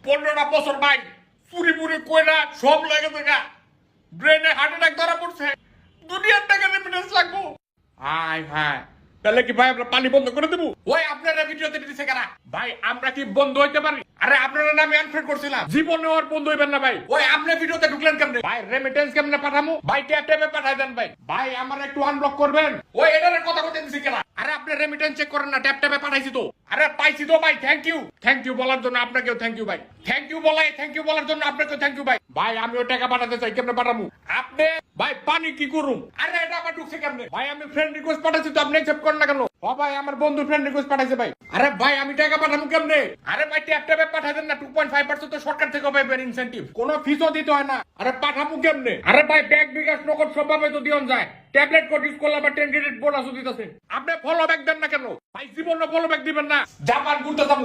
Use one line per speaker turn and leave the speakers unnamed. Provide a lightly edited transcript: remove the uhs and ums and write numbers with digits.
15টা বছর ভাই চুরি মুড়ি কইরা সব লেগে থাকা ব্রেনে হার্ট অ্যাটাক ধরা পড়ছে দুনিয়ার টাকা রেমিটেন্স লাগবো হাই হাই তাহলে কি ভাই আমরা পানি বন্ধ করে দেবো ওই আপনারা ভিডিওতে দিতেছে কারা ভাই আমরা কি বন্ধ হইতে পারি আরে আপনারা নামে আনফ্রেন্ড করছিলাম জীবনে আর বন্ধ হইবেন না ভাই ওই আপনি ভিডিওতে ঢুকলেন কেমনে ভাই রেমিটেন্স কেমনে পাঠামু ভাই ট্যাপ ট্যাপে পাঠাই দেন ভাই ভাই আমার একটু আনব্লক করবেন ওই এটার কথা বলতে দিছি কারা আরে আপনি রেমিটেন্স চেক করেন না ট্যাপ ট্যাপে পাঠাইছি তো আরে পাইছি তো ভাই থ্যাংক ইউ বলার জন্য আপনাকেও থ্যাংক ইউ ভাই থ্যাংক ইউ বলার জন্য আপনাকেও থ্যাংক ইউ ভাই ভাই আমিও টাকা পাঠাতে চাই কেমনে পাঠামু আপনি ভাই পানি কি করুম আরে এটা আবার ঢুকছে কেমনে ভাই আমি ফ্রেন্ড রিকোয়েস্ট পাঠাইছি তো আপনি অ্যাকসেপ্ট করেন না কেন ও ভাই আমার বন্ধু ফ্রেন্ড রিকোয়েস্ট পাঠাইছে ভাই আরে ভাই আমি টাকা পাঠামু কেমনে আরে ভাই ট্যাপ ট্যাপে পাঠাই দেন না 2.5% তো সরকার থেকে পাইবেন ইনসেনটিভ কোনো ফিসও দিতে হয় না আরে পাঠামু কেমনে আরে ভাই ব্যাংক বিকাশ নগদ সবভাবে তো দিয়ন যায় ট্যাবলেট কোড ইউজ করলে আবার 10 ক্রেডিট বোনাসও দিতেছে আপনি ফলো ব্যাক দেন না কেন ভাই জীবনে ফলো ব্যাক দিবেন না জাপান ঘুরতে যাবো